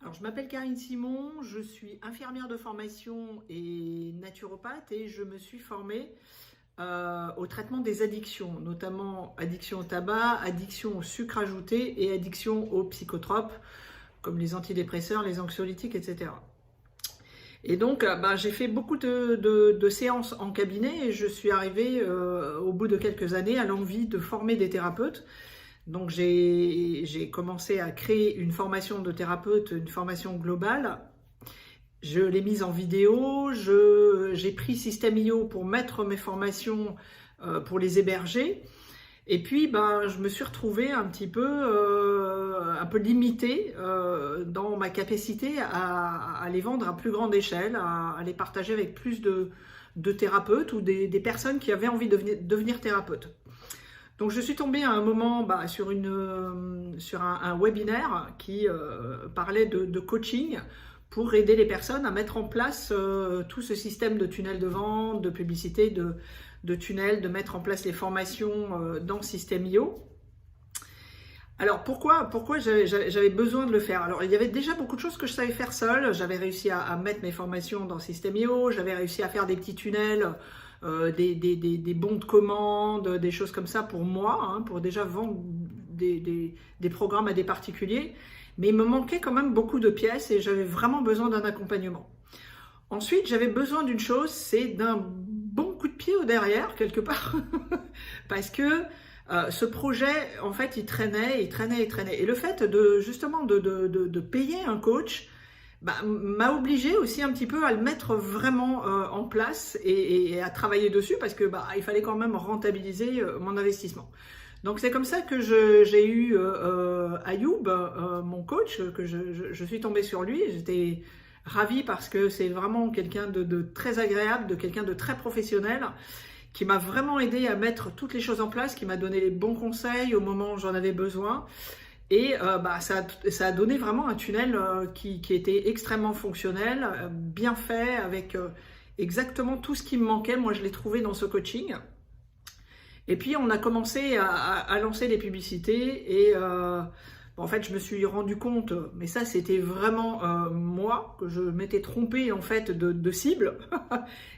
Alors, je m'appelle Karine Simon, je suis infirmière de formation et naturopathe et je me suis formée au traitement des addictions, notamment addiction au tabac, addiction au sucre ajouté et addiction aux psychotropes comme les antidépresseurs, les anxiolytiques, etc. Et donc, j'ai fait beaucoup de séances en cabinet et je suis arrivée au bout de quelques années à l'envie de former des thérapeutes. Donc j'ai commencé à créer une formation de thérapeute, une formation globale. Je l'ai mise en vidéo, j'ai pris System.io pour mettre mes formations, pour les héberger. Et puis je me suis retrouvée un peu limitée dans ma capacité à les vendre à plus grande échelle, à les partager avec plus de thérapeutes ou des personnes qui avaient envie de devenir thérapeutes. Donc je suis tombée à un moment sur un webinaire qui parlait de coaching pour aider les personnes à mettre en place tout ce système de tunnel de vente, de publicité, de tunnel, de mettre en place les formations dans System.io. Alors pourquoi j'avais besoin de le faire? Alors il y avait déjà beaucoup de choses que je savais faire seule. J'avais réussi à mettre mes formations dans System.io, j'avais réussi à faire des petits tunnels, des bons de commande, des choses comme ça pour moi, pour déjà vendre des programmes à des particuliers. Mais il me manquait quand même beaucoup de pièces et j'avais vraiment besoin d'un accompagnement. Ensuite, j'avais besoin d'une chose, c'est d'un bon coup de pied au derrière, quelque part, parce que ce projet, en fait, il traînait. Et le fait de payer un coach m'a obligée aussi un petit peu à le mettre vraiment en place et à travailler dessus parce que il fallait quand même rentabiliser mon investissement. Donc c'est comme ça que j'ai eu Ayoub, mon coach, que je suis tombée sur lui. J'étais ravie parce que c'est vraiment quelqu'un de très agréable, de quelqu'un de très professionnel, qui m'a vraiment aidé à mettre toutes les choses en place, qui m'a donné les bons conseils au moment où j'en avais besoin. Et ça a donné vraiment un tunnel qui était extrêmement fonctionnel, bien fait, avec exactement tout ce qui me manquait. Moi, je l'ai trouvé dans ce coaching. Et puis, on a commencé à lancer les publicités. Et en fait, je me suis rendu compte, mais ça, c'était vraiment moi, que je m'étais trompée en fait de cible.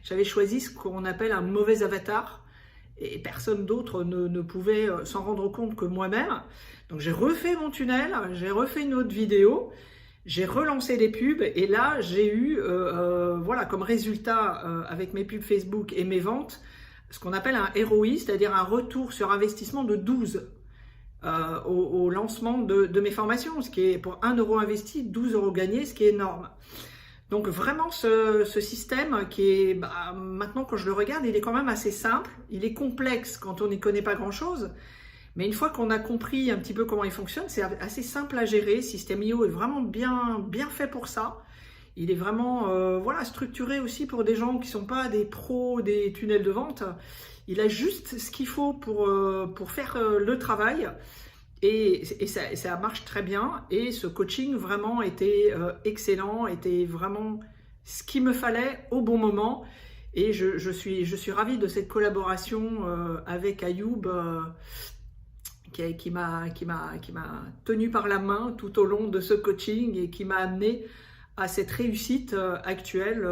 J'avais choisi ce qu'on appelle un mauvais avatar. Et personne d'autre ne pouvait s'en rendre compte que moi-même. Donc j'ai refait mon tunnel, j'ai refait une autre vidéo, j'ai relancé des pubs et là j'ai eu comme résultat avec mes pubs Facebook et mes ventes ce qu'on appelle un ROI, c'est-à-dire un retour sur investissement de 12 au lancement de mes formations, ce qui est pour 1 euro investi, 12 euros gagnés, ce qui est énorme. Donc vraiment ce système qui est, maintenant quand je le regarde, il est quand même assez simple, il est complexe quand on n'y connaît pas grand-chose, mais une fois qu'on a compris un petit peu comment il fonctionne, c'est assez simple à gérer. System.io est vraiment bien fait pour ça. Il est vraiment structuré aussi pour des gens qui ne sont pas des pros des tunnels de vente. Il a juste ce qu'il faut pour faire le travail. Et ça marche très bien. Et ce coaching vraiment était excellent, était vraiment ce qu'il me fallait au bon moment. Et je suis ravie de cette collaboration avec Ayoub qui m'a tenu par la main tout au long de ce coaching et qui m'a amené à cette réussite actuelle.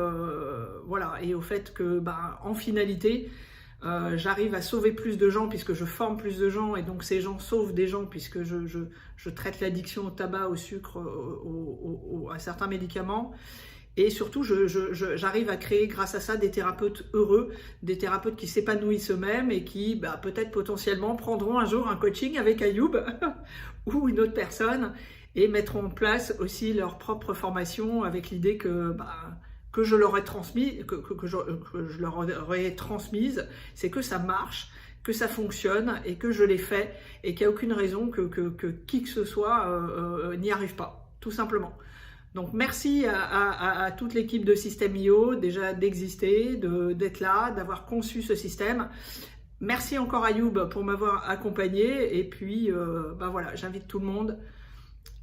Et au fait que en finalité, j'arrive à sauver plus de gens puisque je forme plus de gens et donc ces gens sauvent des gens puisque je traite l'addiction au tabac, au sucre, à certains médicaments. Et surtout, j'arrive à créer grâce à ça des thérapeutes heureux, des thérapeutes qui s'épanouissent eux-mêmes et qui peut-être potentiellement prendront un jour un coaching avec Ayoub ou une autre personne et mettront en place aussi leur propre formation avec l'idée que je leur ai transmis, que je leur aurais transmise, c'est que ça marche, que ça fonctionne et que je l'ai fait et qu'il n'y a aucune raison que qui que ce soit n'y arrive pas, tout simplement. Donc merci à toute l'équipe de System.io déjà d'exister, d'être là, d'avoir conçu ce système. Merci encore Ayoub pour m'avoir accompagné et puis j'invite tout le monde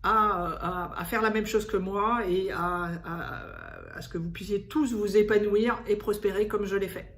à faire la même chose que moi et à ce que vous puissiez tous vous épanouir et prospérer comme je l'ai fait.